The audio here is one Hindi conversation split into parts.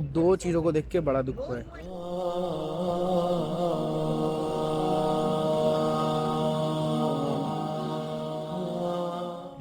दो चीज़ों को देख के बड़ा दुख हुआ है।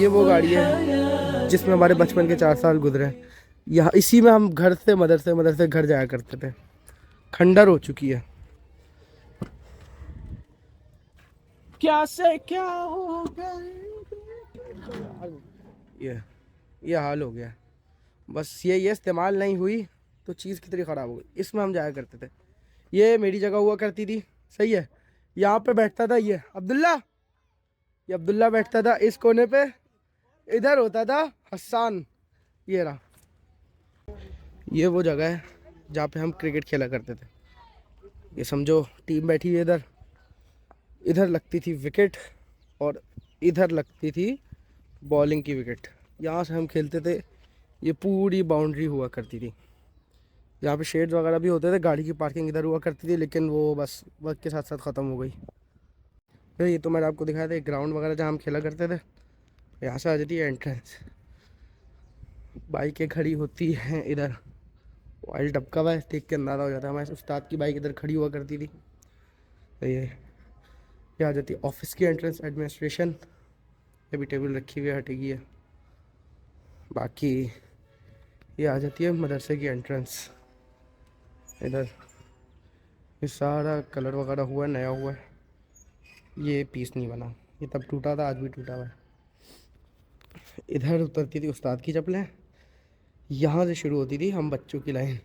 ये वो गाड़ी है जिसमें हमारे बचपन के 4 साल गुजरे हैं। यहाँ इसी में हम घर से मदरसे घर जाया करते थे। खंडर हो चुकी है। क्या से क्या हो गया, ये हाल हो गया। बस ये इस्तेमाल नहीं हुई तो चीज़ कितनी ख़राब हो गई। इसमें हम जाया करते थे। ये मेरी जगह हुआ करती थी, सही है। यहाँ पे बैठता था ये अब्दुल्ला बैठता था इस कोने पे। इधर होता था हसन। ये रहा, ये वो जगह है जहाँ पे हम क्रिकेट खेला करते थे। ये समझो टीम बैठी हुई है इधर लगती थी विकेट और इधर लगती थी बॉलिंग की विकेट। यहाँ से हम खेलते थे। ये पूरी बाउंड्री हुआ करती थी। यहाँ पे शेड्स वगैरह भी होते थे। गाड़ी की पार्किंग इधर हुआ करती थी, लेकिन वो बस वक्त के साथ साथ ख़त्म हो गई। तो ये तो मैंने आपको दिखाया था ग्राउंड वगैरह जहाँ हम खेला करते थे। यहाँ से आ जाती है एंट्रेंस। बाइकें खड़ी होती हैं इधर। ऑयल टपका हुआ है, देख के अंदाज़ा हो जाता है हमारे उस्ताद की बाइक इधर खड़ी हुआ करती थी। तो ये आ जाती है ऑफिस की एंट्रेंस, एडमिनिस्ट्रेशन। ये भी टेबल रखी हुई है, हटेगी है। बाकी ये आ जाती है मदरसे की एंट्रेंस। इधर ये सारा कलर वगैरह हुआ है, नया हुआ है। ये पीस नहीं बना, ये तब टूटा था, आज भी टूटा हुआ है। इधर उतरती थी उस्ताद की चप्पलें। यहाँ से शुरू होती थी हम बच्चों की लाइन,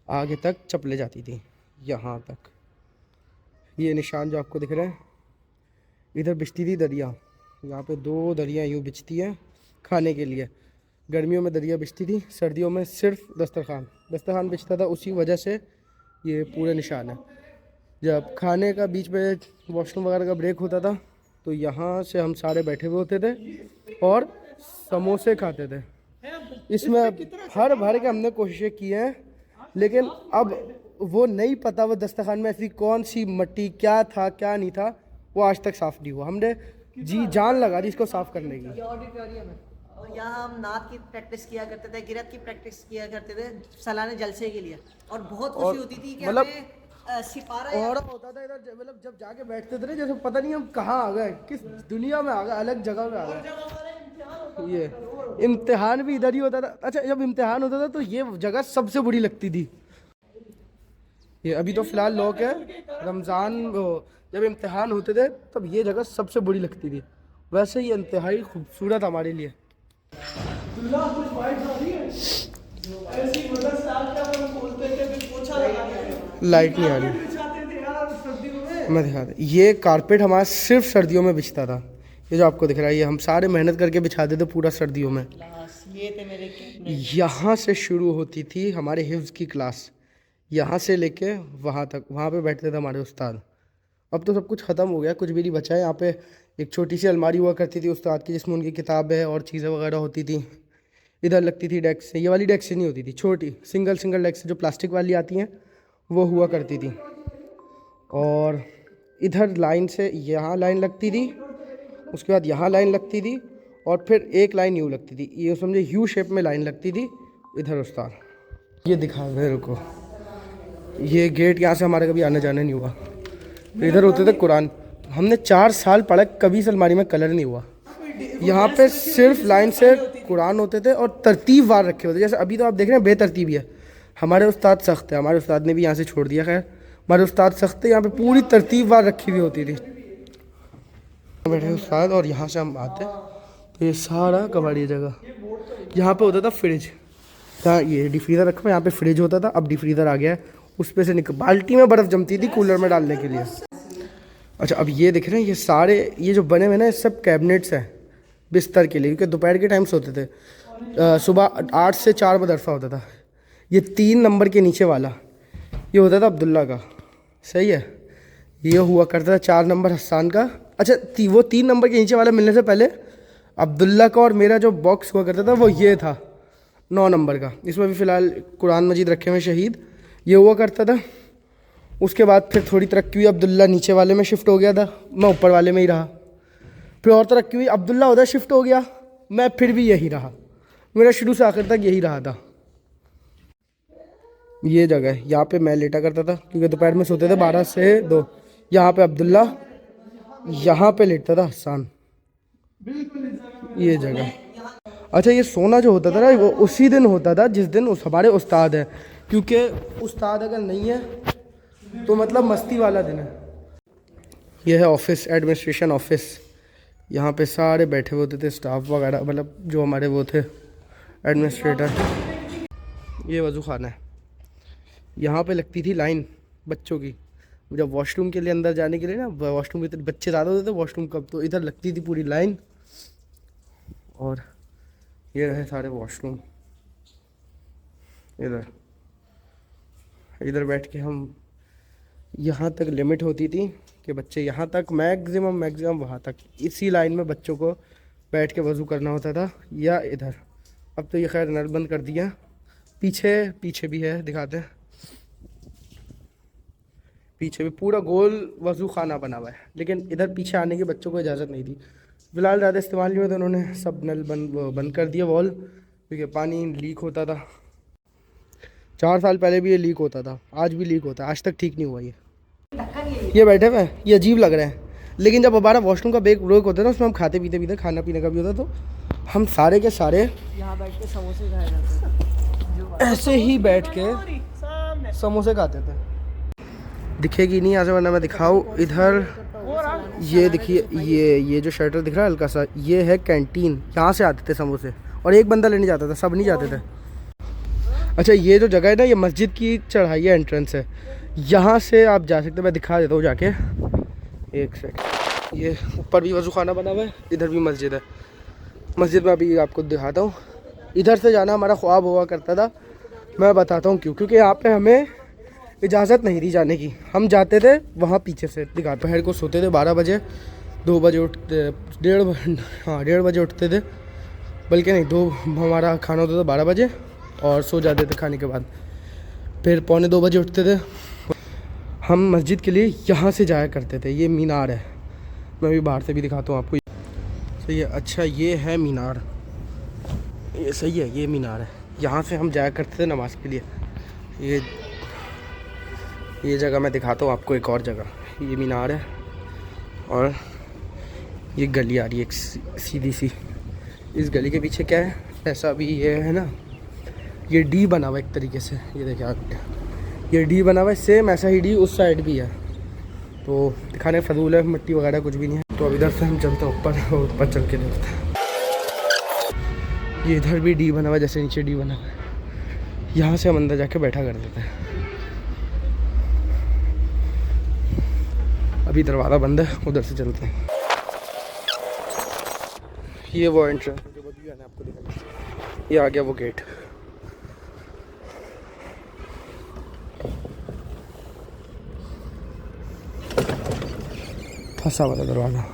आगे तक चप्पलें जाती थी यहाँ तक। ये निशान जो आपको दिख रहे हैं, इधर बिछती थी दरिया। यहाँ पे 2 दरिया यूँ बिछती हैं खाने के लिए। गर्मियों में दरिया बिछती थी, सर्दियों में सिर्फ दस्तरखान बिछता था। उसी वजह से ये पूरे निशान है। जब खाने का बीच में वॉशरूम वगैरह का ब्रेक होता था तो यहाँ से हम सारे बैठे हुए होते थे और समोसे खाते थे। इसमें भर भर के हमने कोशिशें की हैं, लेकिन अब वो नहीं पता वो दस्तरखान में ऐसी कौन सी मट्टी क्या था क्या नहीं था, वो आज तक साफ़ नहीं हुआ। हमने जी जान लगा दी इसको साफ़ करने की। ऑडिटोरियम है और यहाँ हम नात की प्रैक्टिस किया करते थे, गिरत की प्रैक्टिस किया करते थे सालाने जलसे के लिए। और बहुत खुशी होती थी कि मतलब हमें सिपारा और होता था इधर, मतलब जब जाके बैठते थे ना, जैसे पता नहीं हम कहाँ आ गए, किस दुनिया में आ गए, अलग जगह में आ गए। ये इम्तिहान भी इधर ही होता था। अच्छा, जब इम्तिहान होता था तो ये जगह सबसे बुरी लगती थी। ये अभी तो फिलहाल लॉक है। रमज़ान जब इम्तिहान होते थे तब ये जगह सबसे बुरी लगती थी। वैसे ये इंतहाई खूबसूरत हमारे लिए। लाइट नहीं आ रही, मैं दिखाता। ये कारपेट हमारा सिर्फ सर्दियों में बिछता था। ये जो आपको दिख रहा है, ये हम सारे मेहनत करके बिछाते थे पूरा सर्दियों में। ये थे मेरे यहाँ से शुरू होती थी हमारे हिफ्ज़ की क्लास, यहाँ से लेके वहाँ तक। वहाँ पे बैठते थे हमारे उस्ताद। अब तो सब कुछ ख़त्म हो गया, कुछ भी नहीं बचा है। यहाँ पे एक छोटी सी अलमारी हुआ करती थी उस्ताद की, जिसमें उनकी किताबें और चीज़ें वगैरह होती थी। इधर लगती थी डेस्क। ये वाली डेस्क नहीं होती थी, छोटी सिंगल डेस्क जो प्लास्टिक वाली आती हैं वो हुआ करती थी। और इधर लाइन से यहाँ लाइन लगती थी, उसके बाद यहाँ लाइन लगती थी, और फिर एक लाइन यूँ लगती थी। ये समझे यू शेप में लाइन लगती थी। इधर उस्ताद ये दिखा मेरे को, ये गेट यहाँ से हमारे कभी आने जाने नहीं हुआ। इधर होते थे कुरान। हमने 4 साल पढ़ा, कभी इस अलमारी में कलर नहीं हुआ। यहाँ पे सिर्फ लाइन से कुरान होते थे और तरतीब वार रखे होते। जैसे अभी तो आप देख रहे हैं बेतरतीबी है। हमारे उस्ताद सख्त है, हमारे उस्ताद ने भी यहाँ से छोड़ दिया। खैर हमारे उस्ताद सख्त है, यहाँ पे पूरी तरतीब वार रखी हुई होती थी। बैठे उस्ताद और यहाँ से हम आते तो ये सारा कबाड़ी जगह। यहाँ पे होता था फ्रिज, यहाँ ये डिफ्रीज़र रखा हुआ, यहाँ पे फ्रिज होता था। अब डिफ्रीज़र आ गया है, उस पे से निकल बाल्टी में बर्फ़ जमती थी कूलर में डालने के लिए। अच्छा, अब ये देख रहे हैं, ये सारे ये जो बने हुए ना, ये सब कैबिनेट्स हैं बिस्तर के लिए, क्योंकि दोपहर के टाइम सोते थे। सुबह 8 से 4 मदरसा होता था। ये 3 नंबर के नीचे वाला ये होता था अब्दुल्ला का, सही है। ये हुआ करता था 4 नंबर हसन का। अच्छा, वो 3 नंबर के नीचे वाला मिलने से पहले अब्दुल्ला का और मेरा जो बॉक्स हुआ करता था वो ये था 9 नंबर का। इसमें भी फ़िलहाल कुरान मजीद रखे हुए शहीद ये हुआ करता था। उसके बाद फिर थोड़ी तरक्की हुई, अब्दुल्ला नीचे वाले में शिफ्ट हो गया था, मैं ऊपर वाले में ही रहा। फिर और तरक्की हुई, अब्दुल्ला उधर शिफ्ट हो गया, मैं फिर भी यही रहा। मेरा शुरू से आखिर तक यही रहा था। ये जगह है, यहाँ पे मैं लेटा करता था क्योंकि दोपहर में सोते थे 12 से 2। यहाँ पे अब्दुल्ला, यहाँ पे लेटता था हसन। ये जगह। अच्छा, ये सोना जो होता था ना वो उसी दिन होता था जिस दिन उस हमारे उस्ताद है, क्योंकि उस्ताद अगर नहीं है तो मतलब मस्ती वाला दिन है। ये है ऑफिस, एडमिनिस्ट्रेशन ऑफिस। यहाँ पे सारे बैठे हुए होते थे स्टाफ वगैरह, मतलब जो हमारे वो थे एडमिनिस्ट्रेटर। ये वज़ू खाना है, यहाँ पे लगती थी लाइन बच्चों की जब वॉशरूम के लिए अंदर जाने के लिए ना, वॉशरूम के बच्चे ज़्यादा होते थे वॉशरूम कब, तो इधर लगती थी पूरी लाइन। और ये रहे सारे वॉशरूम। इधर बैठ के हम, यहाँ तक लिमिट होती थी कि बच्चे यहाँ तक, मैक्सिमम वहाँ तक इसी लाइन में बच्चों को बैठ के वज़ू करना होता था, या इधर। अब तो ये खैर नल बंद कर दिया। पीछे भी है, दिखाते हैं। पीछे भी पूरा गोल वज़ू खाना बना हुआ है, लेकिन इधर पीछे आने की बच्चों को इजाज़त नहीं थी। फ़िलहाल ज़्यादा इस्तेमाल नहीं हुआ तो उन्होंने सब नल बंद कर दिया, वॉल, क्योंकि पानी लीक होता था। 4 साल पहले भी ये लीक होता था, आज भी लीक होता है, आज तक ठीक नहीं हुआ। ये बैठे हुए हैं, ये अजीब लग रहे हैं, लेकिन जब हमारा वॉशरूम का ब्रेक होता है ना, उसमें हम खाते पीते खाना पीने का भी होता, तो हम सारे के सारे यहाँ बैठ के समोसे खाए जाते थे, ऐसे ही बैठ के समोसे खाते थे। दिखेगी नहीं यहाँ से, वरना मैं दिखाऊँ। इधर ये देखिए, ये जो शटर दिख रहा है हल्का सा, ये है कैंटीन। यहाँ से आते थे समोसे, और एक बंदा लेने जाता था, सब नहीं जाते थे। अच्छा, ये जो जगह है ना, ये मस्जिद की चढ़ाई है, एंट्रेंस है, यहाँ से आप जा सकते हैं। मैं दिखा देता हूँ जाके, एक सेकंड। ये ऊपर भी वज़ू खाना बना हुआ है, इधर भी मस्जिद है। मस्जिद में अभी आपको दिखाता हूँ। इधर से जाना हमारा ख्वाब हुआ करता था, मैं बताता हूँ क्यों। क्योंकि यहाँ पे हमें इजाज़त नहीं थी जाने की, हम जाते थे वहाँ पीछे से। दोपहर को सोते थे 12 बजे, 2 बजे उठते, 1:30 बजे उठते थे, बल्कि नहीं, 2 हमारा खाना होता था 12 बजे, और सो जाते थे खाने के बाद। फिर 1:45 बजे उठते थे। हम मस्जिद के लिए यहाँ से जाया करते थे। ये मीनार है, मैं भी बाहर से भी दिखाता हूँ आपको। सही है। अच्छा, ये है मीनार, ये सही है, ये मीनार है, यहाँ से हम जाया करते थे नमाज के लिए। ये जगह मैं दिखाता हूँ आपको, एक और जगह। ये मीनार है, और ये गली आ रही है एक सीधी सी। इस गली के पीछे क्या है, ऐसा भी ये है ना, ये डी बना हुआ एक तरीके से। ये देखिए आप, ये डी बना हुआ है, सेम ऐसा ही डी उस साइड भी है। तो दिखाने फजूल है, मिट्टी वगैरह कुछ भी नहीं है। तो अब इधर से हम चलते हैं ऊपर, और ऊपर चल के देखते हैं। ये इधर भी डी बना हुआ है, जैसे नीचे डी बना हुआ है। यहाँ से हम अंदर जाके बैठा कर देते हैं। अभी दरवाज़ा बंद है, उधर से चलते हैं। ये वो एंट्रेंस जो अभी मैंने आपको दिखाया, ये आ गया वो गेट। फंसा वाला दरवाज़ा।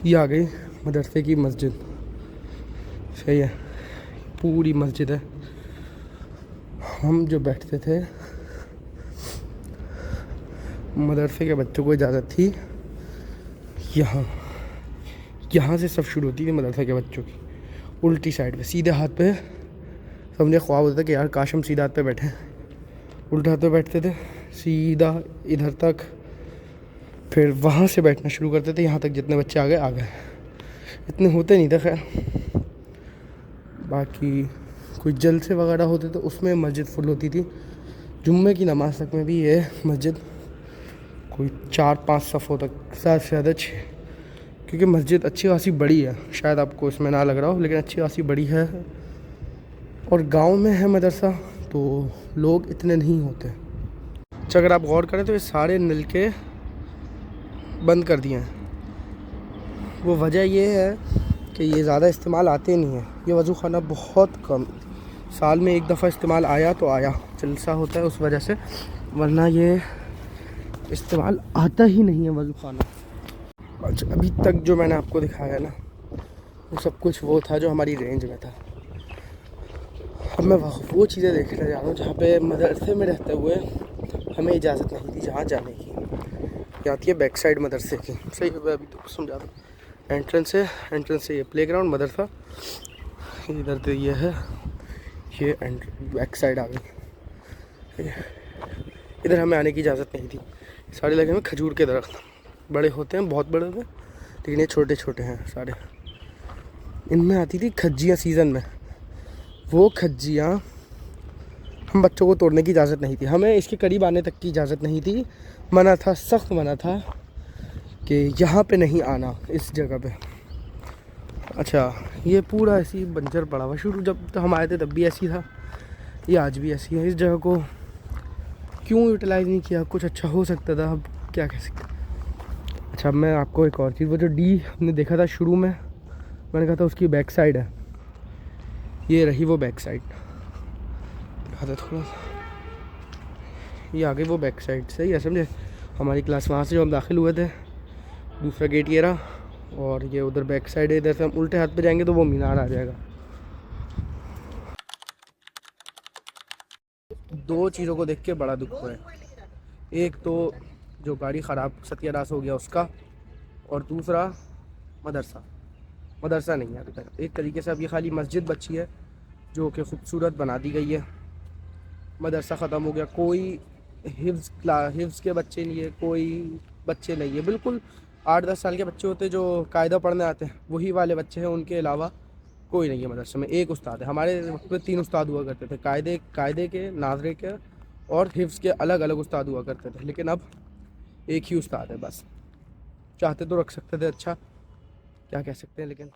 ये आ गई मदरसे की मस्जिद। सही है, पूरी मस्जिद है। हम जो बैठते थे, मदरसे के बच्चों को इजाज़त थी यहाँ से सब शुरू होती थी मदरसे के बच्चों की, उल्टी साइड पे, सीधे हाथ पे। सबने ख्वाब होता था कि यार काश हम सीधे हाथ पे बैठे। उल्टे हाथ पे बैठते थे, सीधा इधर तक, फिर वहाँ से बैठना शुरू करते थे, यहाँ तक जितने बच्चे आ गए। इतने होते नहीं थे खैर। बाकी कोई जलसे वगैरह होते थे, उसमें मस्जिद फुल होती थी। जुम्मे की नमाज तक में भी ये मस्जिद कोई 4-5 सफ़ों तक, ज़्यादा से ज़्यादा 6, क्योंकि मस्जिद अच्छी खासी बड़ी है। शायद आपको इसमें ना लग रहा हो, लेकिन अच्छी खासी बड़ी है। और गांव में है मदरसा, तो लोग इतने नहीं होते। अच्छा, अगर आप गौर करें तो ये सारे नलके बंद कर दिए हैं। वो वजह ये है कि ये ज़्यादा इस्तेमाल आते नहीं हैं। ये वज़ू खाना बहुत कम, साल में एक दफ़ा इस्तेमाल आया तो आया, जलसा होता है उस वजह से, वरना ये इस्तेमाल आता ही नहीं है वज़ू खाना। अच्छा, अभी तक जो मैंने आपको दिखाया है ना, वो सब कुछ वो था जो हमारी रेंज में था। अब मैं वो चीज़ें देखने जा रहा हूँ जहाँ पे मदरसे में रहते हुए हमें इजाज़त नहीं थी जहाँ जाने की। यहाँ थी बैक साइड मदरसे की, सही है, अभी तो समझा दूँ। एंट्रेंस है, एंट्रेंस से ये प्लेग्राउंड मदरसा, इधर तो ये है, ये बैक साइड आ गई। इधर हमें आने की इजाज़त नहीं थी। सारे लगे हुए खजूर के दरख्त, बड़े होते हैं, बहुत बड़े होते हैं, लेकिन ये छोटे छोटे हैं सारे। इनमें आती थी खज्जियाँ सीज़न में, वो खज्जियाँ हम बच्चों को तोड़ने की इजाज़त नहीं थी, हमें इसके करीब आने तक की इजाज़त नहीं थी। मना था, सख्त मना था कि यहाँ पे नहीं आना, इस जगह पे। अच्छा, ये पूरा ऐसी बंजर पड़ा हुआ, शुरू जब तो हम आए थे तब भी ऐसी था, ये आज भी ऐसी है। इस जगह को क्यों यूटिलाइज़ नहीं किया, कुछ अच्छा हो सकता था, अब क्या कह सकते। अच्छा, अब मैं आपको एक और चीज़, वो जो डी हमने देखा था शुरू में, मैंने कहा था उसकी बैक साइड है, ये रही वो बैक साइड। दिखा था थोड़ा सा, ये आ गई वो बैक साइड, सही है, समझे। हमारी क्लास वहाँ से जो हम दाखिल हुए थे, दूसरा गेट ये रहा, और ये उधर बैक साइड है। इधर से हम उल्टे हाथ पे जाएंगे तो वो मीनार आ जाएगा। दो चीज़ों को देख के बड़ा दुख हुआ है, एक तो जो गाड़ी ख़राब सत्यानाश हो गया उसका, और दूसरा मदरसा नहीं है अभी तक। एक तरीके से अब ये खाली मस्जिद बची है जो कि खूबसूरत बना दी गई है। मदरसा ख़त्म हो गया, कोई हिफ्ज़ के बच्चे नहीं है, कोई बच्चे नहीं है, बिल्कुल 8-10 साल के बच्चे होते जो कायदा पढ़ने आते हैं, वही वाले बच्चे हैं, उनके अलावा कोई नहीं है मदरसे में। एक उस्ताद है, हमारे वक्त में 3 उस्ताद हुआ करते थे, कायदे के, नाज़रे के और हिफ्ज़ के अलग अलग उस्ताद हुआ करते थे, लेकिन अब एक ही उस्ताद है बस। चाहते तो रख सकते थे, अच्छा क्या कह सकते हैं, लेकिन